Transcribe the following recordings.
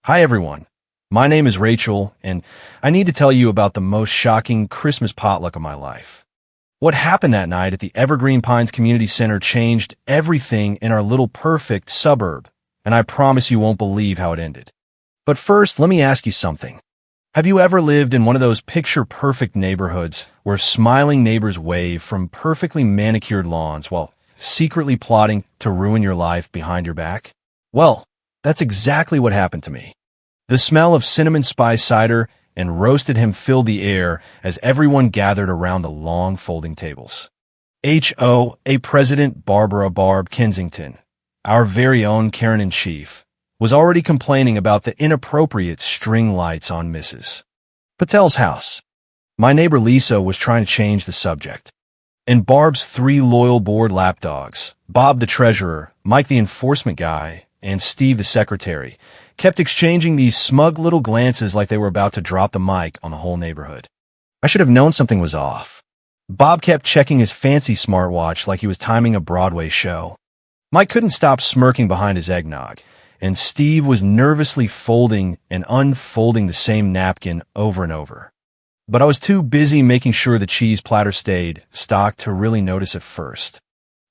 Hi everyone, my name is Rachel, and I need to tell you about the most shocking Christmas potluck of my life. What happened that night at the Evergreen Pines Community Center changed everything in our little perfect suburb, and I promise you won't believe how it ended. But first, let me ask you something. Have you ever lived in one of those picture-perfect neighborhoods where smiling neighbors wave from perfectly manicured lawns while secretly plotting to ruin your life behind your back? Well, that's exactly what happened to me. The smell of cinnamon spice cider and roasted ham filled the air as everyone gathered around the long folding tables. HOA President Barbara Barb Kensington, our very own Karen-in-Chief, was already complaining about the inappropriate string lights on Mrs. Patel's house. My neighbor Lisa was trying to change the subject. And Barb's three loyal board lapdogs, Bob the treasurer, Mike the enforcement guy, and Steve the secretary, kept exchanging these smug little glances like they were about to drop the mic on the whole neighborhood. I should have known something was off. Bob kept checking his fancy smartwatch like he was timing a Broadway show. Mike couldn't stop smirking behind his eggnog, and Steve was nervously folding and unfolding the same napkin over and over. But I was too busy making sure the cheese platter stayed stocked to really notice at first.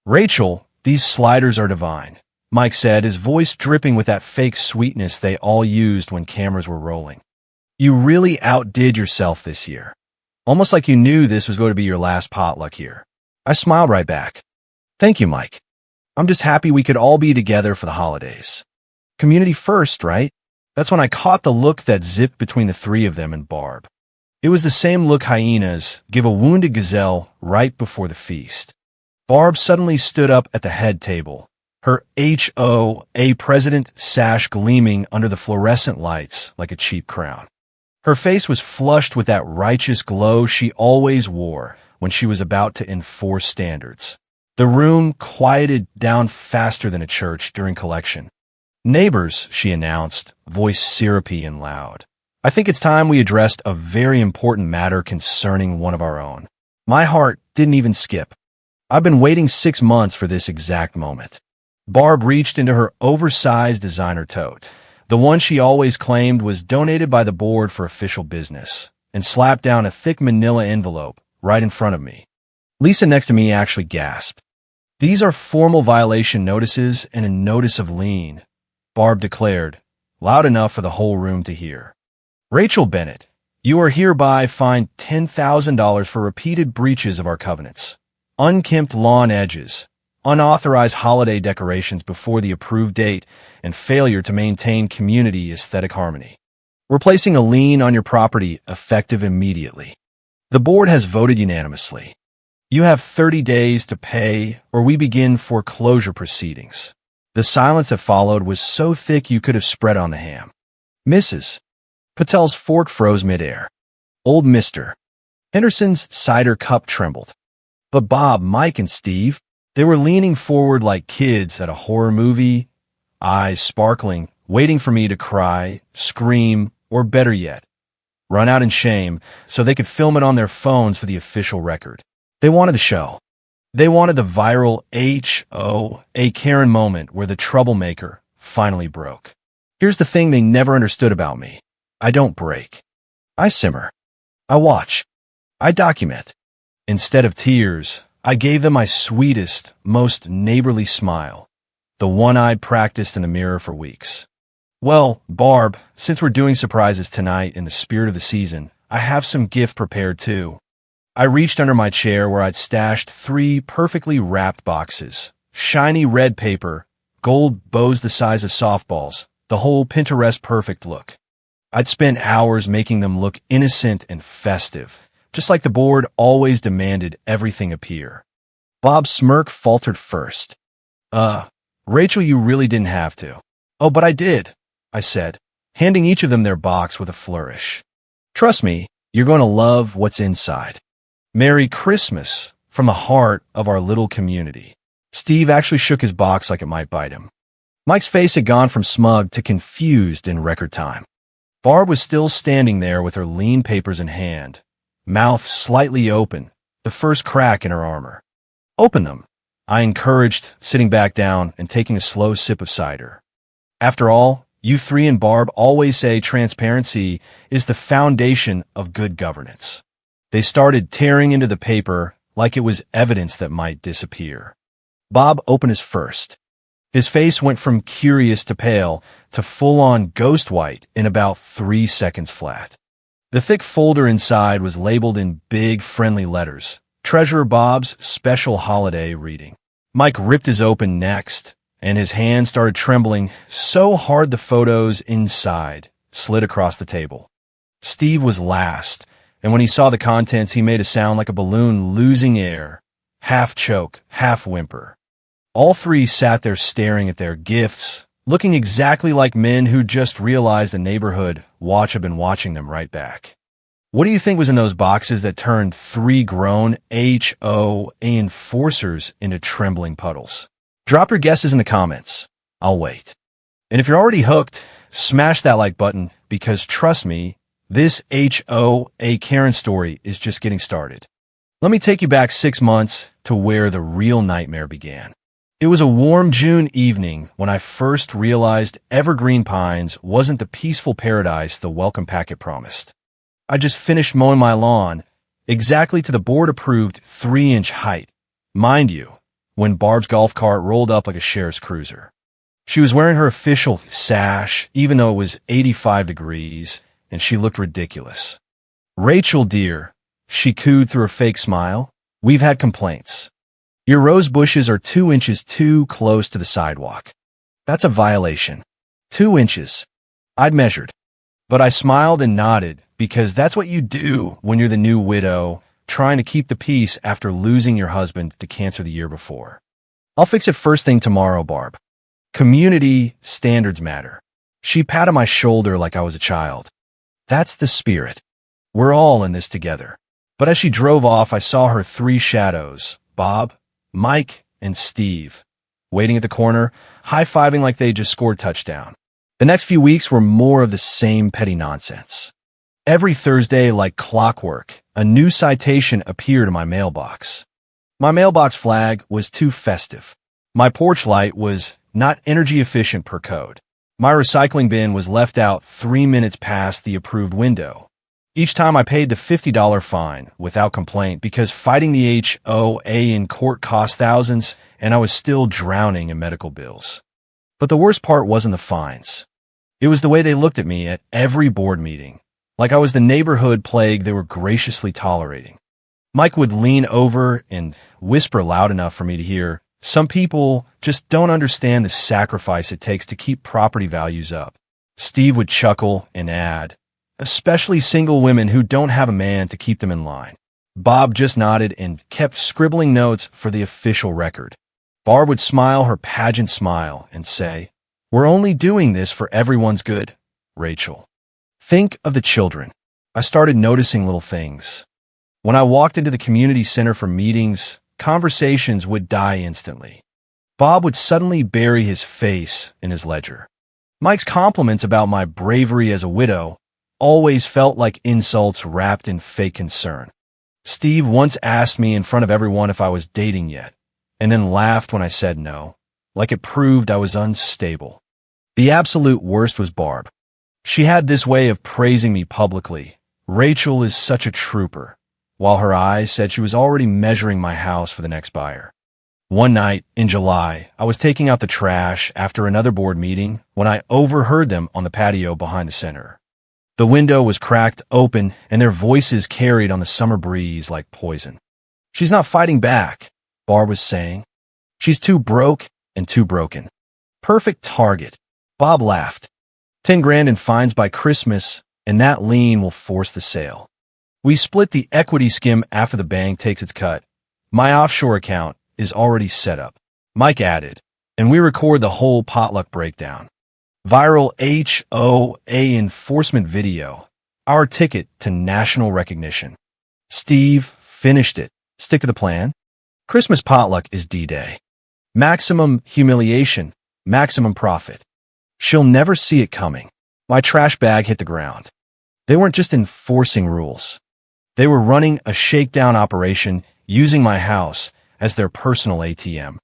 "Rachel, these sliders are divine," Mike said, his voice dripping with that fake sweetness they all used when cameras were rolling. "You really outdid yourself this year. Almost like you knew this was going to be your last potluck here." I smiled right back. "Thank you, Mike. I'm just happy we could all be together for the holidays. Community first, right?" That's when I caught the look that zipped between the three of them and Barb. It was the same look hyenas give a wounded gazelle right before the feast. Barb suddenly stood up at the head table, her HOA president sash gleaming under the fluorescent lights like a cheap crown. Her face was flushed with that righteous glow she always wore when she was about to enforce standards. The room quieted down faster than a church during collection. "Neighbors," she announced, voice syrupy and loud. "I think it's time we addressed a very important matter concerning one of our own." My heart didn't even skip. I've been waiting 6 months for this exact moment. Barb reached into her oversized designer tote, the one she always claimed was donated by the board for official business, and slapped down a thick manila envelope right in front of me. Lisa next to me actually gasped. "These are formal violation notices and a notice of lien," Barb declared, loud enough for the whole room to hear. "Rachel Bennett, you are hereby fined $10,000 for repeated breaches of our covenants, unkempt lawn edges, unauthorized holiday decorations before the approved date, and failure to maintain community aesthetic harmony. We're placing a lien on your property effective immediately. The board has voted unanimously. You have 30 days to pay or we begin foreclosure proceedings." The silence that followed was so thick you could have spread on the ham. Mrs. Patel's fork froze midair. Old Mr. Henderson's cider cup trembled. But Bob, Mike, and Steve, they were leaning forward like kids at a horror movie, eyes sparkling, waiting for me to cry, scream, or better yet, run out in shame so they could film it on their phones for the official record. They wanted the show. They wanted the viral HOA Karen moment where the troublemaker finally broke. Here's the thing they never understood about me. I don't break. I simmer. I watch. I document. Instead of tears, I gave them my sweetest, most neighborly smile, the one I'd practiced in the mirror for weeks. "Well, Barb, since we're doing surprises tonight in the spirit of the season, I have some gift prepared too." I reached under my chair where I'd stashed 3 perfectly wrapped boxes, shiny red paper, gold bows the size of softballs, the whole Pinterest perfect look. I'd spent hours making them look innocent and festive, just like the board always demanded everything appear. Bob's smirk faltered first. Rachel, you really didn't have to." "Oh, but I did," I said, handing each of them their box with a flourish. "Trust me, you're going to love what's inside. Merry Christmas from the heart of our little community." Steve actually shook his box like it might bite him. Mike's face had gone from smug to confused in record time. Barb was still standing there with her lean papers in hand, mouth slightly open, the first crack in her armor. "Open them," I encouraged, sitting back down and taking a slow sip of cider. After all, You three and Barb always say transparency is the foundation of good governance. They started tearing into the paper like it was evidence that might disappear. Bob opened his first. His face went from curious to pale to full-on ghost white in about 3 seconds flat. The thick folder inside was labeled in big, friendly letters, Treasurer Bob's Special Holiday Reading. Mike ripped his open next, and his hand started trembling so hard the photos inside slid across the table. Steve was last, and when he saw the contents, he made a sound like a balloon losing air, half choke, half whimper. All three sat there staring at their gifts, looking exactly like men who just realized the neighborhood watch had been watching them right back. What do you think was in those boxes that turned 3 grown HOA enforcers into trembling puddles? Drop your guesses in the comments. I'll wait. And if you're already hooked, smash that like button because trust me, this HOA Karen story is just getting started. Let me take you back 6 months to where the real nightmare began. It was a warm June evening when I first realized Evergreen Pines wasn't the peaceful paradise the welcome packet promised. I just finished mowing my lawn, exactly to the board-approved 3-inch height. Mind you, when Barb's golf cart rolled up like a sheriff's cruiser. She was wearing her official sash, even though it was 85 degrees, and she looked ridiculous. "Rachel, dear," she cooed through a fake smile, "we've had complaints. Your rose bushes are 2 inches too close to the sidewalk. That's a violation. 2 inches. I'd measured. But I smiled and nodded because that's what you do when you're the new widow trying to keep the peace after losing your husband to cancer the year before. I'll fix it first thing tomorrow, Barb. Community standards matter. She patted my shoulder like I was a child. That's the spirit. We're all in this together. But as she drove off, I saw her 3 shadows, Bob, Mike, and Steve, waiting at the corner, high-fiving like they just scored touchdown. The next few weeks were more of the same petty nonsense. Every Thursday, like clockwork, a new citation appeared in my mailbox. My mailbox flag was too festive. My porch light was not energy efficient per code. My recycling bin was left out 3 minutes past the approved window. Each time I paid the $50 fine without complaint because fighting the HOA in court cost thousands and I was still drowning in medical bills. But the worst part wasn't the fines. It was the way they looked at me at every board meeting, like I was the neighborhood plague they were graciously tolerating. Mike would lean over and whisper loud enough for me to hear, "Some people just don't understand the sacrifice it takes to keep property values up." Steve would chuckle and add, "Especially single women who don't have a man to keep them in line." Bob just nodded and kept scribbling notes for the official record. Barb would smile her pageant smile and say, "We're only doing this for everyone's good, Rachel. Think of the children." I started noticing little things. When I walked into the community center for meetings, conversations would die instantly. Bob would suddenly bury his face in his ledger. Mike's compliments about my bravery as a widow always felt like insults wrapped in fake concern. Steve once asked me in front of everyone if I was dating yet, and then laughed when I said no, like it proved I was unstable. The absolute worst was Barb. She had this way of praising me publicly. "Rachel is such a trooper," while her eyes said she was already measuring my house for the next buyer. One night in July, I was taking out the trash after another board meeting when I overheard them on the patio behind the center. The window was cracked open and their voices carried on the summer breeze like poison. "She's not fighting back," Barb was saying. "She's too broke and too broken. Perfect target." Bob laughed. 10 grand in fines by Christmas, and that lien will force the sale. We split the equity skim after the bank takes its cut. My offshore account is already set up. Mike added, and we record the whole Potluck breakdown. Viral HOA enforcement video. Our ticket to national recognition. Steve finished it. Stick to the plan. Christmas Potluck is D-Day. Maximum humiliation, maximum profit. She'll never see it coming. My trash bag hit the ground. They weren't just enforcing rules. They were running a shakedown operation using my house as their personal ATM.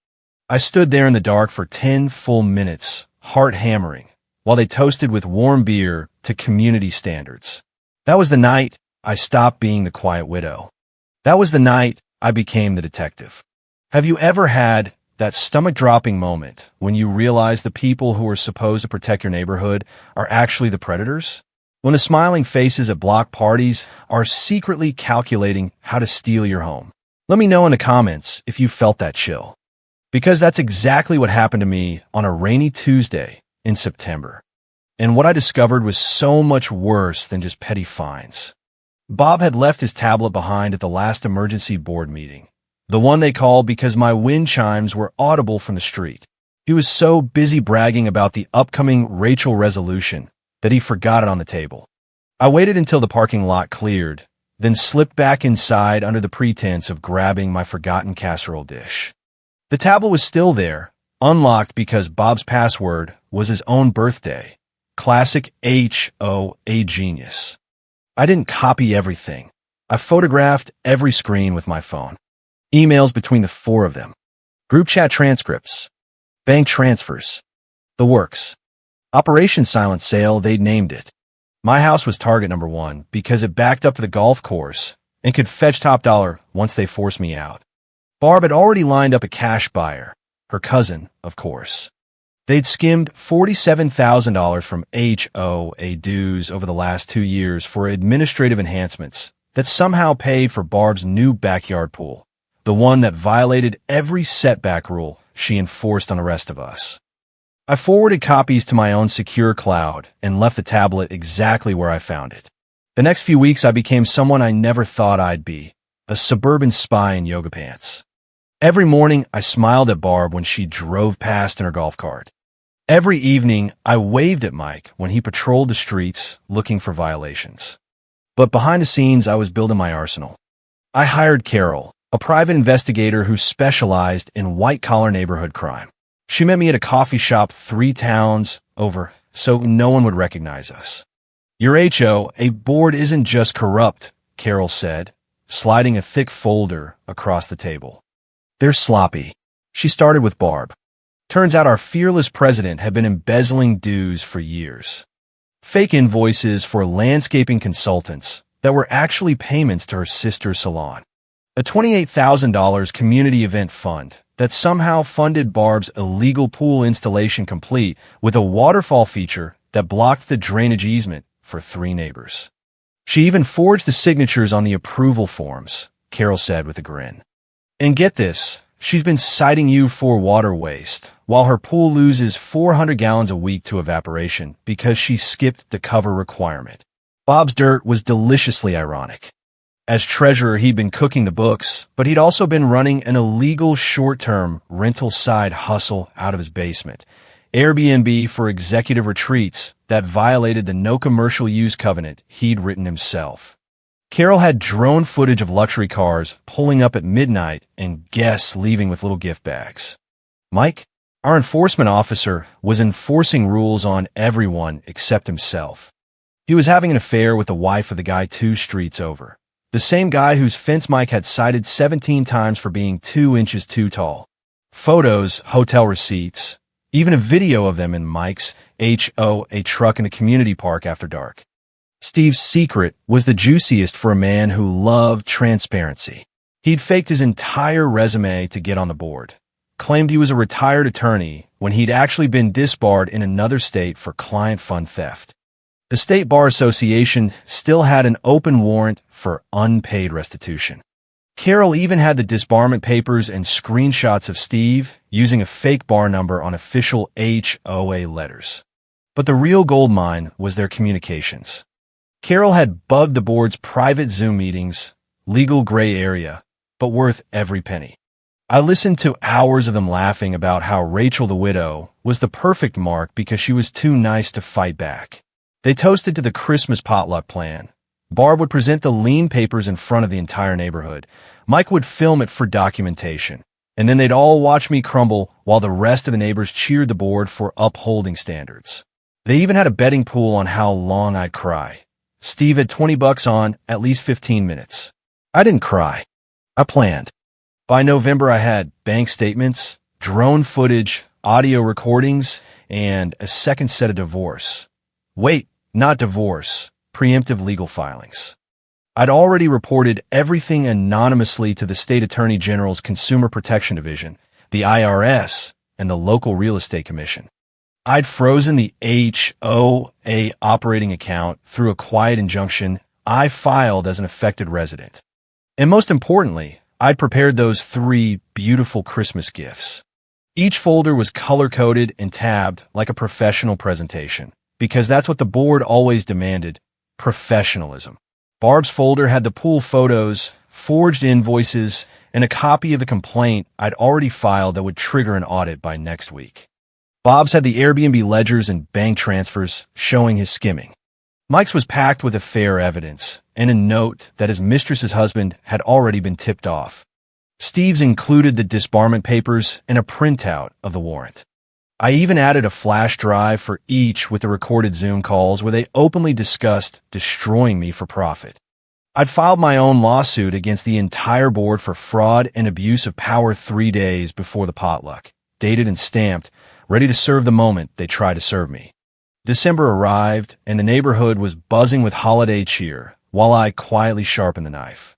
I stood there in the dark for 10 full minutes, heart hammering, while they toasted with warm beer to community standards. That was the night I stopped being the quiet widow. That was the night I became the detective. Have you ever had that stomach-dropping moment when you realize the people who are supposed to protect your neighborhood are actually the predators? When the smiling faces at block parties are secretly calculating how to steal your home? Let me know in the comments if you felt that chill. Because that's exactly what happened to me on a rainy Tuesday in September. And what I discovered was so much worse than just petty fines. Bob had left his tablet behind at the last emergency board meeting, the one they called because my wind chimes were audible from the street. He was so busy bragging about the upcoming Rachel resolution that he forgot it on the table. I waited until the parking lot cleared, then slipped back inside under the pretense of grabbing my forgotten casserole dish. The tablet was still there, unlocked because Bob's password was his own birthday. Classic HOA genius. I didn't copy everything. I photographed every screen with my phone. Emails between the four of them. Group chat transcripts. Bank transfers. The works. Operation Silent Sale, they'd named it. My house was target number one because it backed up to the golf course and could fetch top dollar once they forced me out. Barb had already lined up a cash buyer, her cousin, of course. They'd skimmed $47,000 from HOA dues over the last 2 years for administrative enhancements that somehow paid for Barb's new backyard pool, the one that violated every setback rule she enforced on the rest of us. I forwarded copies to my own secure cloud and left the tablet exactly where I found it. The next few weeks I became someone I never thought I'd be, a suburban spy in yoga pants. Every morning I smiled at Barb when she drove past in her golf cart. Every evening, I waved at Mike when he patrolled the streets looking for violations. But behind the scenes, I was building my arsenal. I hired Carol, a private investigator who specialized in white-collar neighborhood crime. She met me at a coffee shop 3 towns over, so no one would recognize us. Your HOA board isn't just corrupt, Carol said, sliding a thick folder across the table. They're sloppy. She started with Barb. Turns out our fearless president had been embezzling dues for years. Fake invoices for landscaping consultants that were actually payments to her sister's salon. A $28,000 community event fund that somehow funded Barb's illegal pool installation complete with a waterfall feature that blocked the drainage easement for 3 neighbors. She even forged the signatures on the approval forms, Carol said with a grin. And get this, she's been citing you for water waste, while her pool loses 400 gallons a week to evaporation because she skipped the cover requirement. Bob's dirt was deliciously ironic. As treasurer, he'd been cooking the books, but he'd also been running an illegal short-term rental side hustle out of his basement, Airbnb for executive retreats that violated the no commercial use covenant he'd written himself. Carol had drone footage of luxury cars pulling up at midnight and guests leaving with little gift bags. Mike, our enforcement officer, was enforcing rules on everyone except himself. He was having an affair with the wife of the guy 2 streets over, the same guy whose fence Mike had cited 17 times for being 2 inches too tall. Photos, hotel receipts, even a video of them in Mike's HOA truck in the community park after dark. Steve's secret was the juiciest for a man who loved transparency. He'd faked his entire resume to get on the board, claimed he was a retired attorney when he'd actually been disbarred in another state for client fund theft. The State Bar Association still had an open warrant for unpaid restitution. Carol even had the disbarment papers and screenshots of Steve using a fake bar number on official HOA letters. But the real gold mine was their communications. Carol had bugged the board's private Zoom meetings, legal gray area, but worth every penny. I listened to hours of them laughing about how Rachel the widow was the perfect mark because she was too nice to fight back. They toasted to the Christmas potluck plan. Barb would present the lien papers in front of the entire neighborhood. Mike would film it for documentation. And then they'd all watch me crumble while the rest of the neighbors cheered the board for upholding standards. They even had a betting pool on how long I'd cry. Steve had $20 on at least 15 minutes. I didn't cry. I planned. By November, I had bank statements, drone footage, audio recordings, and a second set of divorce. Wait, not divorce, preemptive legal filings. I'd already reported everything anonymously to the State Attorney General's Consumer Protection Division, the IRS, and the local real estate commission. I'd frozen the HOA operating account through a quiet injunction I filed as an affected resident. And most importantly, I'd prepared those 3 beautiful Christmas gifts. Each folder was color-coded and tabbed like a professional presentation, because that's what the board always demanded: professionalism. Barb's folder had the pool photos, forged invoices, and a copy of the complaint I'd already filed that would trigger an audit by next week. Bob's had the Airbnb ledgers and bank transfers showing his skimming. Mike's was packed with affair evidence and a note that his mistress's husband had already been tipped off. Steve's included the disbarment papers and a printout of the warrant. I even added a flash drive for each with the recorded Zoom calls where they openly discussed destroying me for profit. I'd filed my own lawsuit against the entire board for fraud and abuse of power 3 days before the potluck, dated and stamped, ready to serve the moment they tried to serve me. December arrived, and the neighborhood was buzzing with holiday cheer while I quietly sharpened the knife.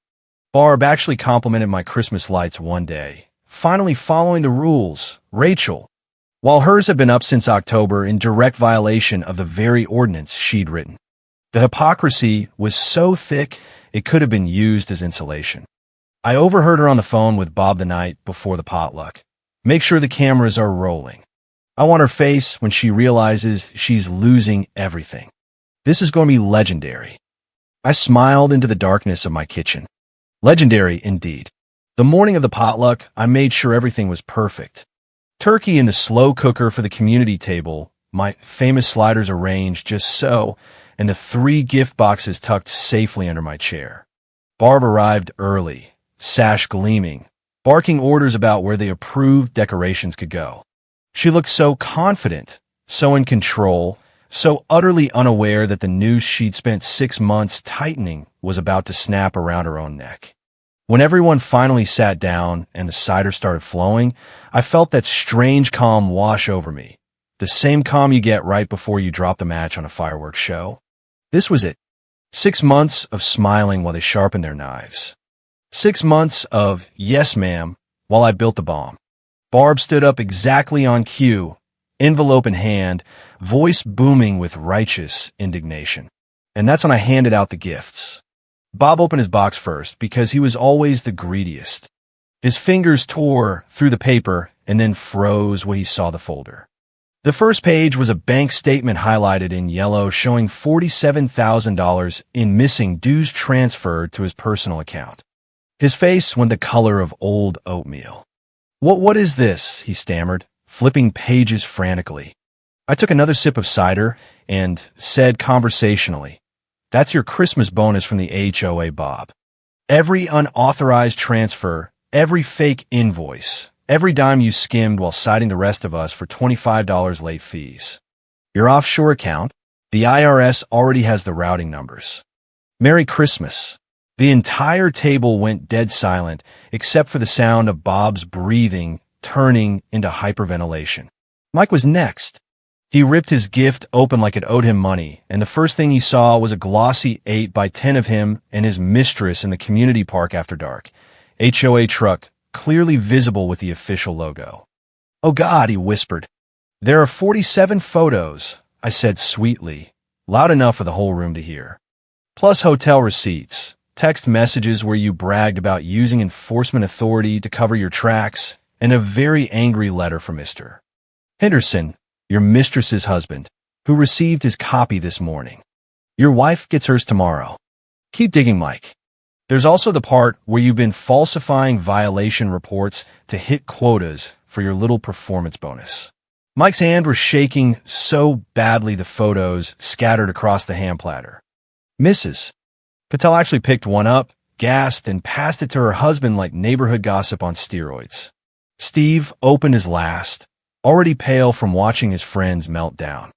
Barb actually complimented my Christmas lights one day, finally following the rules. Rachel, while hers had been up since October in direct violation of the very ordinance she'd written. The hypocrisy was so thick it could have been used as insulation. I overheard her on the phone with Bob the night before the potluck. Make sure the cameras are rolling. I want her face when she realizes she's losing everything. This is going to be legendary. I smiled into the darkness of my kitchen. Legendary indeed. The morning of the potluck, I made sure everything was perfect. Turkey in the slow cooker for the community table, my famous sliders arranged just so, and the 3 gift boxes tucked safely under my chair. Barb arrived early, sash gleaming, barking orders about where the approved decorations could go. She looked so confident, so in control, so utterly unaware that the noose she'd spent 6 months tightening was about to snap around her own neck. When everyone finally sat down and the cider started flowing, I felt that strange calm wash over me, the same calm you get right before you drop the match on a fireworks show. This was it. 6 months of smiling while they sharpened their knives. 6 months of, yes ma'am, while I built the bomb. Barb stood up exactly on cue, envelope in hand, voice booming with righteous indignation. And that's when I handed out the gifts. Bob opened his box first because he was always the greediest. His fingers tore through the paper and then froze when he saw the folder. The first page was a bank statement highlighted in yellow showing $47,000 in missing dues transferred to his personal account. His face went the color of old oatmeal. What is this?" he stammered, flipping pages frantically. I took another sip of cider and said conversationally, "That's your Christmas bonus from the HOA, Bob. Every unauthorized transfer, every fake invoice, every dime you skimmed while citing the rest of us for $25 late fees. Your offshore account, the IRS already has the routing numbers. Merry Christmas." The entire table went dead silent, except for the sound of Bob's breathing turning into hyperventilation. Mike was next. He ripped his gift open like it owed him money, and the first thing he saw was a glossy 8x10 of him and his mistress in the community park after dark. HOA truck, clearly visible with the official logo. "Oh God," he whispered. "There are 47 photos," I said sweetly, loud enough for the whole room to hear. "Plus hotel receipts, text messages where you bragged about using enforcement authority to cover your tracks, and a very angry letter from Mr. Henderson, your mistress's husband, who received his copy this morning. Your wife gets hers tomorrow. Keep digging, Mike. There's also the part where you've been falsifying violation reports to hit quotas for your little performance bonus." Mike's hand was shaking so badly the photos scattered across the ham platter. "Mrs. Patel actually picked one up, gasped, and passed it to her husband like neighborhood gossip on steroids. Steve opened his last, already pale from watching his friends melt down.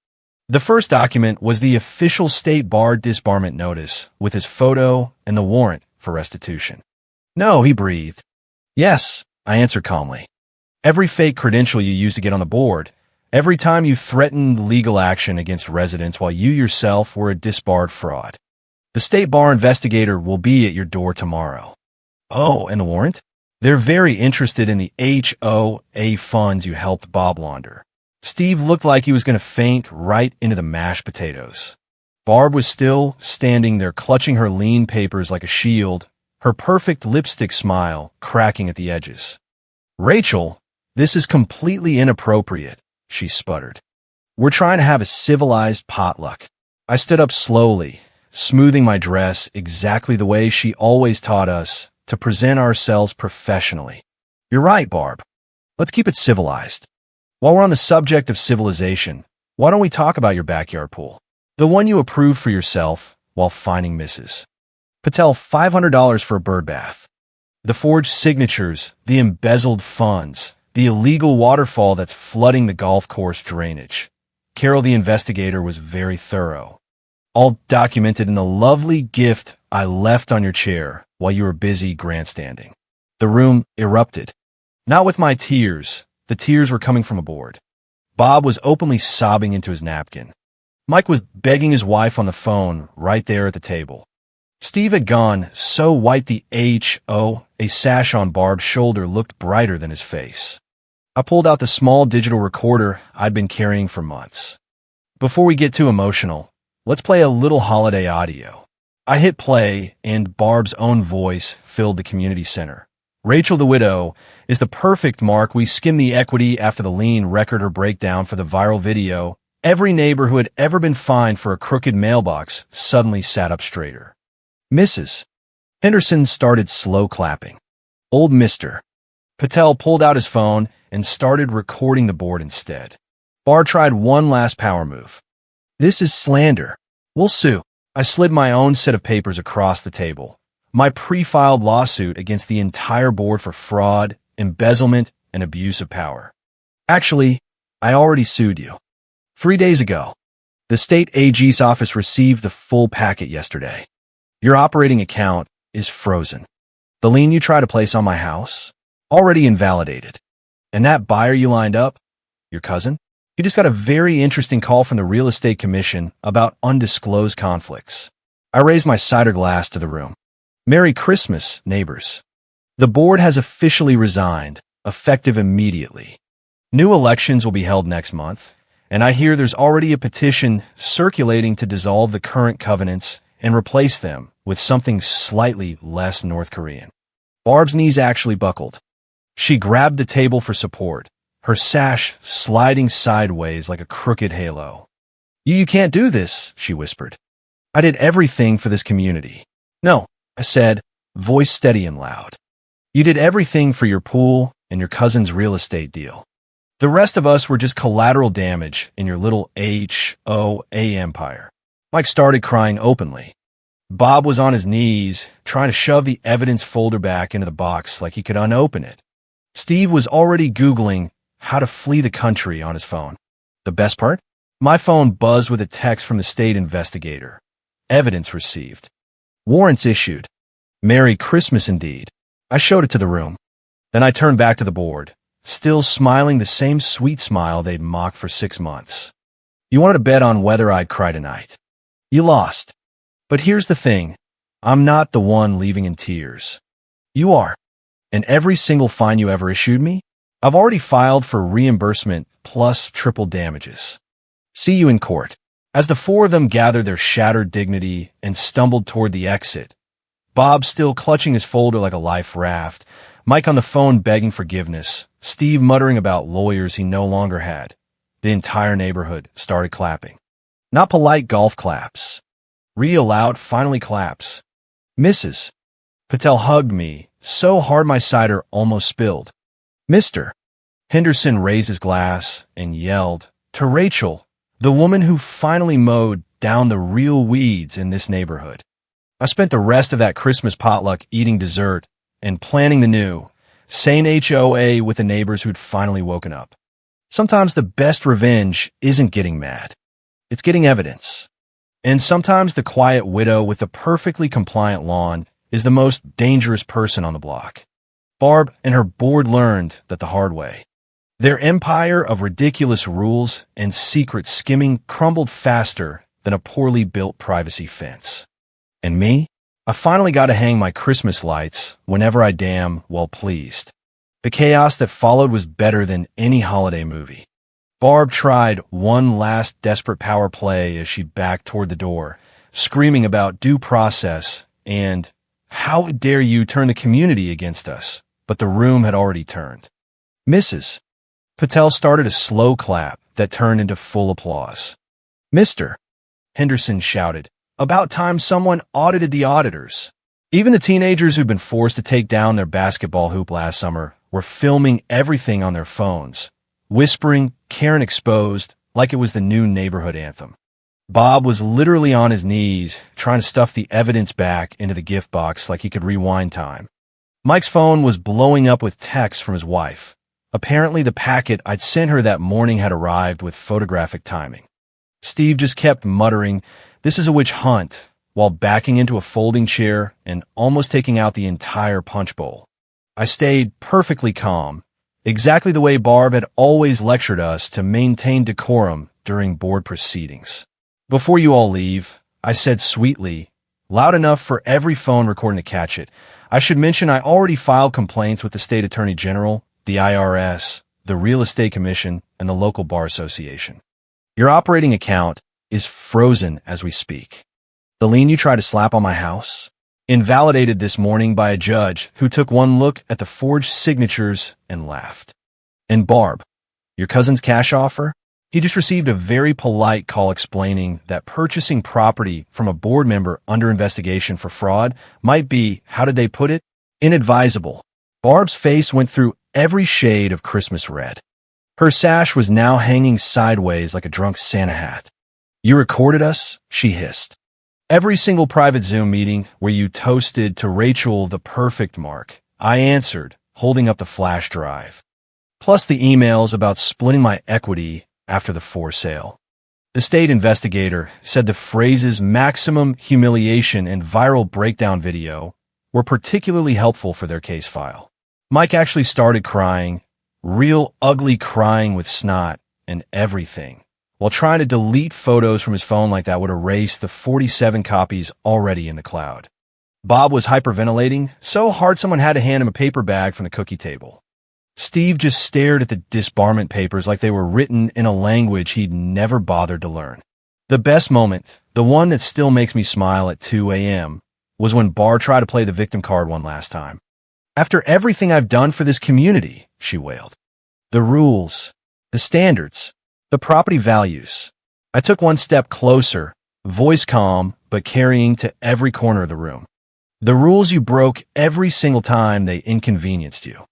The first document was the official state bar disbarment notice with his photo and the warrant for restitution. "No," he breathed. "Yes," I answered calmly. Every fake credential you use to get on the board, every time you threatened legal action against residents while you yourself were a disbarred fraud. The state bar investigator will be at your door tomorrow. Oh, and the warrant? They're very interested in the HOA funds you helped Bob launder. Steve looked like he was going to faint right into the mashed potatoes. Barb was still standing there clutching her lean papers like a shield, her perfect lipstick smile cracking at the edges. "Rachel, this is completely inappropriate," she sputtered. "We're trying to have a civilized potluck." I stood up slowly, smoothing my dress exactly the way she always taught us to present ourselves professionally. "You're right, Barb. Let's keep it civilized. While we're on the subject of civilization, why don't we talk about your backyard pool? The one you approved for yourself while finding Mrs. Patel $500 for a bird bath. The forged signatures, the embezzled funds, the illegal waterfall that's flooding the golf course drainage. Carol the investigator was very thorough. All documented in the lovely gift I left on your chair while you were busy grandstanding." The room erupted. Not with my tears. The tears were coming from aboard. Bob was openly sobbing into his napkin. Mike was begging his wife on the phone right there at the table. Steve had gone so white the HOA sash on Barb's shoulder looked brighter than his face. I pulled out the small digital recorder I'd been carrying for months. "Before we get too emotional, let's play a little holiday audio." I hit play, and Barb's own voice filled the community center. "Rachel the widow is the perfect mark. We skimmed the equity after the lien record her breakdown for the viral video. Every neighbor who had ever been fined for a crooked mailbox suddenly sat up straighter." Mrs. Henderson started slow clapping. Old Mr. Patel pulled out his phone and started recording the board instead. Barb tried one last power move. "This is slander. We'll sue." I slid my own set of papers across the table. My pre-filed lawsuit against the entire board for fraud, embezzlement, and abuse of power. "Actually, I already sued you. 3 days ago. The state AG's office received the full packet yesterday. Your operating account is frozen. The lien you try to place on my house, already invalidated. And that buyer you lined up, your cousin, he just got a very interesting call from the Real Estate Commission about undisclosed conflicts." I raised my cider glass to the room. "Merry Christmas, neighbors. The board has officially resigned, effective immediately. New elections will be held next month, and I hear there's already a petition circulating to dissolve the current covenants and replace them with something slightly less North Korean." Barb's knees actually buckled. She grabbed the table for support, her sash sliding sideways like a crooked halo. You can't do this," she whispered. "I did everything for this community." "No," I said, voice steady and loud. "You did everything for your pool and your cousin's real estate deal. The rest of us were just collateral damage in your little HOA empire." Mike started crying openly. Bob was on his knees, trying to shove the evidence folder back into the box like he could unopen it. Steve was already Googling how to flee the country on his phone. The best part? My phone buzzed with a text from the state investigator. Evidence received. Warrants issued. Merry Christmas indeed. I showed it to the room. Then I turned back to the board, still smiling the same sweet smile they'd mocked for 6 months. "You wanted to bet on whether I'd cry tonight. You lost. But here's the thing. I'm not the one leaving in tears. You are. And every single fine you ever issued me, I've already filed for reimbursement plus triple damages. See you in court." As the four of them gathered their shattered dignity and stumbled toward the exit, Bob still clutching his folder like a life raft, Mike on the phone begging forgiveness, Steve muttering about lawyers he no longer had. The entire neighborhood started clapping. Not polite golf claps. Real loud, finally claps. Mrs. Patel hugged me so hard my cider almost spilled. "Mr. Henderson raised his glass and yelled, "To Rachel, the woman who finally mowed down the real weeds in this neighborhood." I spent the rest of that Christmas potluck eating dessert and planning the new, sane HOA with the neighbors who'd finally woken up. Sometimes the best revenge isn't getting mad. It's getting evidence. And sometimes the quiet widow with the perfectly compliant lawn is the most dangerous person on the block. Barb and her board learned that the hard way. Their empire of ridiculous rules and secret skimming crumbled faster than a poorly built privacy fence. And me? I finally got to hang my Christmas lights whenever I damn well pleased. The chaos that followed was better than any holiday movie. Barb tried one last desperate power play as she backed toward the door, screaming about due process and, "How dare you turn the community against us?" But the room had already turned. "Mrs. Patel started a slow clap that turned into full applause. "Mr. Henderson shouted, "About time someone audited the auditors." Even the teenagers who'd been forced to take down their basketball hoop last summer were filming everything on their phones, whispering "Karen exposed" like it was the new neighborhood anthem. Bob was literally on his knees, trying to stuff the evidence back into the gift box like he could rewind time. Mike's phone was blowing up with texts from his wife. Apparently, the packet I'd sent her that morning had arrived with photographic timing. Steve just kept muttering, "This is a witch hunt," while backing into a folding chair and almost taking out the entire punch bowl. I stayed perfectly calm, exactly the way Barb had always lectured us to maintain decorum during board proceedings. "Before you all leave," I said sweetly, loud enough for every phone recording to catch it, "I should mention I already filed complaints with the state attorney general, the IRS, the Real Estate Commission, and the local bar association. Your operating account is frozen as we speak. The lien you tried to slap on my house? Invalidated this morning by a judge who took one look at the forged signatures and laughed. And Barb, your cousin's cash offer? He just received a very polite call explaining that purchasing property from a board member under investigation for fraud might be, how did they put it, inadvisable." Barb's face went through every shade of Christmas red. Her sash was now hanging sideways like a drunk Santa hat. "You recorded us?" she hissed. "Every single private Zoom meeting where you toasted to Rachel the perfect mark," I answered, holding up the flash drive. "Plus the emails about splitting my equity after the for sale." The state investigator said the phrases "maximum humiliation" and "viral breakdown video" were particularly helpful for their case file. Mike actually started crying, real ugly crying with snot and everything, while trying to delete photos from his phone like that would erase the 47 copies already in the cloud. Bob was hyperventilating so hard someone had to hand him a paper bag from the cookie table. Steve just stared at the disbarment papers like they were written in a language he'd never bothered to learn. The best moment, the one that still makes me smile at 2 a.m., was when Bar tried to play the victim card one last time. "After everything I've done for this community," she wailed. "The rules, the standards, the property values." I took one step closer, voice calm, but carrying to every corner of the room. "The rules you broke every single time they inconvenienced you.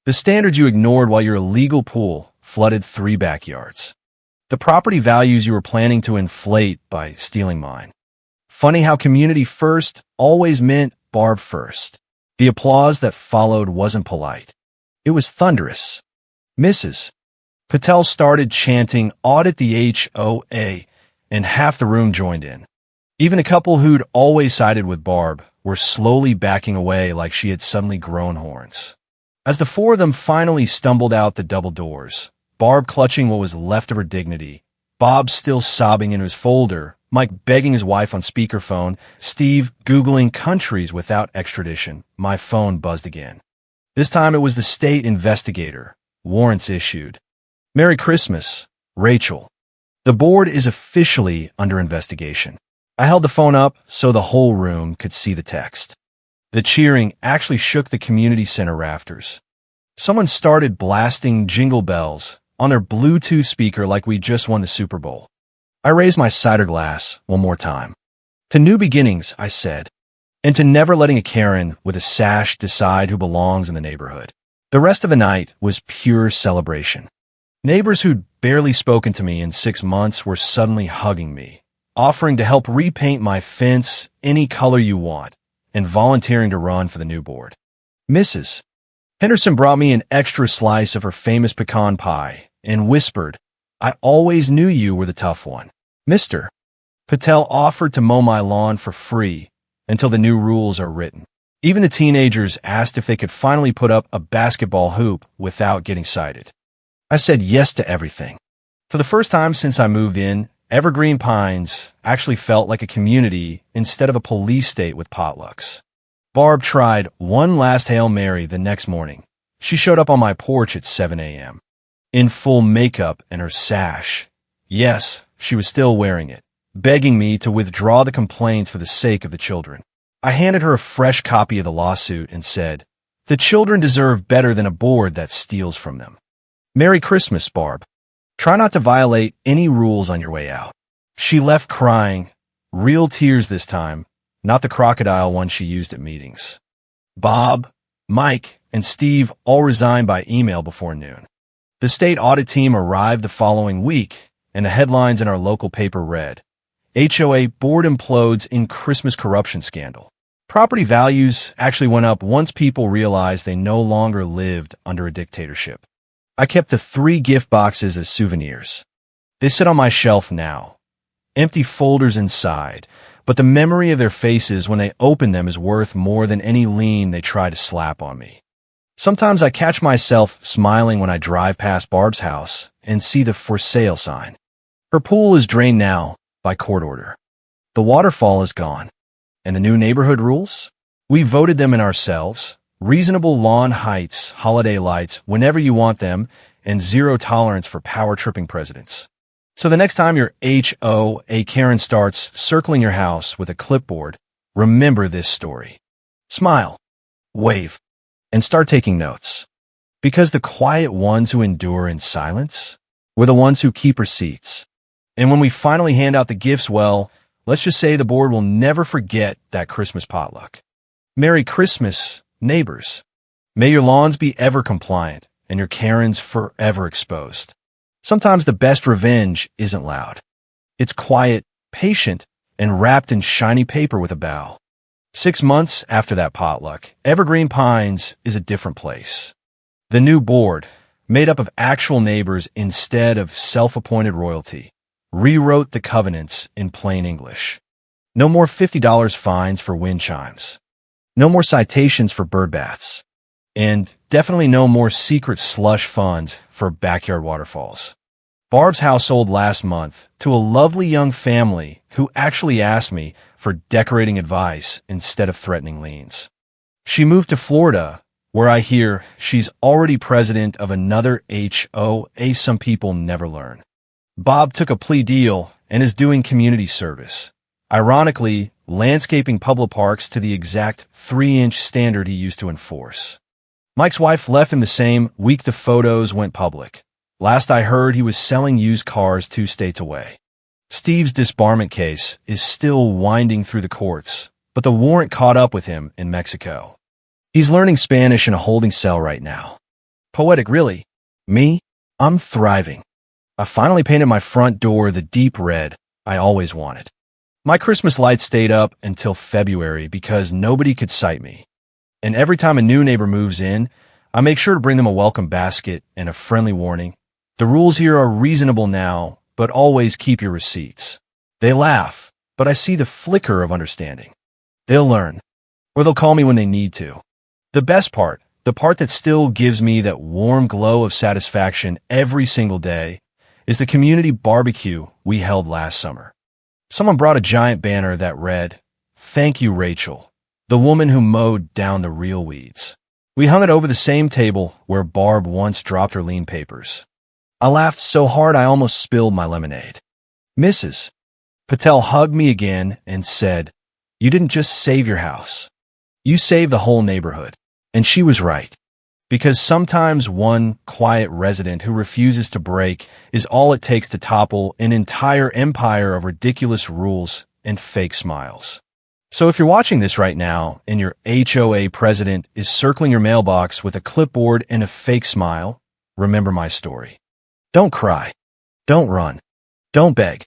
The standards you ignored while your illegal pool flooded 3 backyards. The property values you were planning to inflate by stealing mine. Funny how community first always meant Barb first." The applause that followed wasn't polite. It was thunderous. Mrs. Patel started chanting, "Audit the HOA," and half the room joined in. Even the couple who'd always sided with Barb were slowly backing away like she had suddenly grown horns. As the 4 of them finally stumbled out the double doors, Barb clutching what was left of her dignity, Bob still sobbing in his folder, Mike begging his wife on speakerphone, Steve Googling countries without extradition, my phone buzzed again. This time it was the state investigator. Warrants issued. "Merry Christmas, Rachel. The board is officially under investigation." I held the phone up so the whole room could see the text. The cheering actually shook the community center rafters. Someone started blasting Jingle Bells on their Bluetooth speaker like we just won the Super Bowl. I raised my cider glass one more time. "To new beginnings," I said, "and to never letting a Karen with a sash decide who belongs in the neighborhood." The rest of the night was pure celebration. Neighbors who'd barely spoken to me in 6 months were suddenly hugging me, offering to help repaint my fence any color you want, and volunteering to run for the new board. Mrs. Henderson brought me an extra slice of her famous pecan pie and whispered, "I always knew you were the tough one." Mr. Patel offered to mow my lawn for free until the new rules are written. Even the teenagers asked if they could finally put up a basketball hoop without getting cited. I said yes to everything. For the first time since I moved in, Evergreen Pines actually felt like a community instead of a police state with potlucks. Barb tried one last Hail Mary the next morning. She showed up on my porch at 7 a.m. in full makeup and her sash. Yes, she was still wearing it, begging me to withdraw the complaints for the sake of the children. I handed her a fresh copy of the lawsuit and said, "The children deserve better than a board that steals from them." "Merry Christmas, Barb. Try not to violate any rules on your way out." She left crying, real tears this time, not the crocodile one she used at meetings. Bob, Mike, and Steve all resigned by email before noon. The state audit team arrived the following week, and the headlines in our local paper read, "HOA board implodes in Christmas corruption scandal." Property values actually went up once people realized they no longer lived under a dictatorship. I kept the 3 gift boxes as souvenirs. They sit on my shelf now, empty folders inside, but the memory of their faces when they open them is worth more than any lien they try to slap on me. Sometimes I catch myself smiling when I drive past Barb's house and see the for sale sign. Her pool is drained now by court order. The waterfall is gone. And the new neighborhood rules? We voted them in ourselves. Reasonable lawn heights, holiday lights whenever you want them, and zero tolerance for power-tripping presidents. So the next time your HOA Karen starts circling your house with a clipboard, remember this story. Smile, wave, and start taking notes. Because the quiet ones who endure in silence were the ones who keep receipts. And when we finally hand out the gifts, well, let's just say the board will never forget that Christmas potluck. Merry Christmas, neighbors. May your lawns be ever compliant and your Karens forever exposed. Sometimes the best revenge isn't loud. It's quiet, patient, and wrapped in shiny paper with a bow. 6 months after that potluck, Evergreen Pines is a different place. The new board, made up of actual neighbors instead of self-appointed royalty, rewrote the covenants in plain English. No more $50 fines for wind chimes. No more citations for bird baths. And definitely no more secret slush funds for backyard waterfalls. Barb's house sold last month to a lovely young family who actually asked me for decorating advice instead of threatening liens. She moved to Florida, where I hear she's already president of another HOA some people never learn. Bob took a plea deal and is doing community service. Ironically, landscaping public parks to the exact 3-inch standard he used to enforce. Mike's wife left him the same week the photos went public. Last I heard, he was selling used cars 2 states away. Steve's disbarment case is still winding through the courts, but the warrant caught up with him in Mexico. He's learning Spanish in a holding cell right now. Poetic, really. Me? I'm thriving. I finally painted my front door the deep red I always wanted. My Christmas lights stayed up until February because nobody could sight me. And every time a new neighbor moves in, I make sure to bring them a welcome basket and a friendly warning. The rules here are reasonable now, but always keep your receipts. They laugh, but I see the flicker of understanding. They'll learn, or they'll call me when they need to. The best part, the part that still gives me that warm glow of satisfaction every single day, is the community barbecue we held last summer. Someone brought a giant banner that read, "Thank you, Rachel, the woman who mowed down the real weeds." We hung it over the same table where Barb once dropped her lien papers. I laughed so hard I almost spilled my lemonade. Mrs. Patel hugged me again and said, "You didn't just save your house. You saved the whole neighborhood." And she was right. Because sometimes one quiet resident who refuses to break is all it takes to topple an entire empire of ridiculous rules and fake smiles. So if you're watching this right now and your HOA president is circling your mailbox with a clipboard and a fake smile, remember my story. Don't cry. Don't run. Don't beg.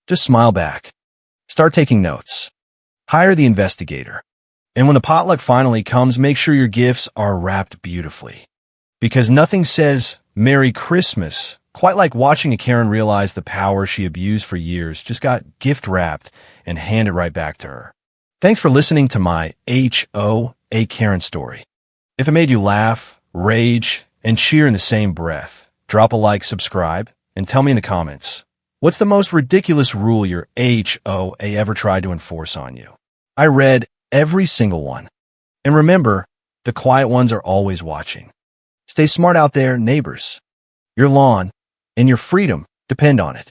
Just smile back. Start taking notes. Hire the investigator. And when the potluck finally comes, make sure your gifts are wrapped beautifully. Because nothing says Merry Christmas quite like watching a Karen realize the power she abused for years just got gift wrapped and handed right back to her. Thanks for listening to my HOA Karen story. If it made you laugh, rage, and cheer in the same breath, Drop a like, subscribe, and tell me in the comments, what's the most ridiculous rule your HOA ever tried to enforce on you? I read every single one. And remember, the quiet ones are always watching. Stay smart out there, neighbors. Your lawn and your freedom depend on it.